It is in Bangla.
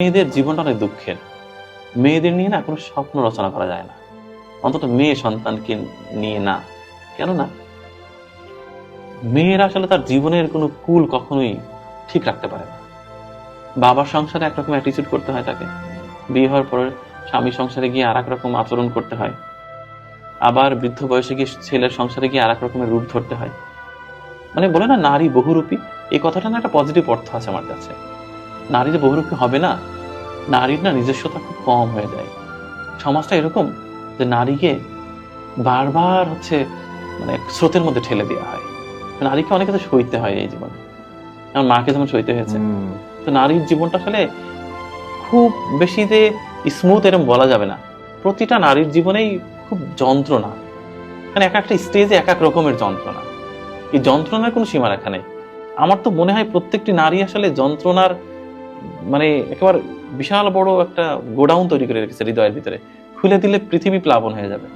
মেয়েদের জীবনটা অনেক দুঃখের। মেয়েদের নিয়ে না কোনো স্বপ্ন রচনা করা যায় না, অন্তত মেয়ে সন্তানকে নিয়ে না। কেননা মেয়েরা আসলে তার জীবনের কোনো কুল কখনোই ঠিক রাখতে পারে না। বাবার সংসারে একরকম অ্যাটিচিউড করতে হয় তাকে, বিয়ে হওয়ার পরে স্বামী সংসারে গিয়ে আর এক রকম আচরণ করতে হয়, আবার বৃদ্ধ বয়সে গিয়ে ছেলের সংসারে গিয়ে আর এক রকমের রূপ ধরতে হয়। মানে বলে না নারী বহুরূপী, এই কথাটা না একটা পজিটিভ অর্থ আছে আমার কাছে। নারী যে বহুরূপী হবে না, নারীর না নিজস্বতা খুব কম হয়ে যায়। সমাজটা এরকম যে নারীকে বারবার মানে স্রোতের মধ্যে ঠেলে দেওয়া হয়। নারীকে অনেক কিছু সইতে হয় এই জীবনে, আমার মাকে যেমন সইতে হয়েছে। তো নারীর জীবনটা আসলে খুব বেশি যে স্মুথ এরকম বলা যাবে না। প্রতিটা নারীর জীবনেই খুব যন্ত্রণা, মানে এক একটা স্টেজে এক এক রকমের যন্ত্রণা। এই যন্ত্রণার কোনো সীমারেখা নেই। আমার তো মনে হয় প্রত্যেকটি নারী আসলে যন্ত্রণার মানে একেবারে বিশাল বড় একটা গোডাউন তৈরি করে রেখেছে হৃদয়ের ভিতরে। খুলে দিলে পৃথিবী প্লাবন হয়ে যাবে।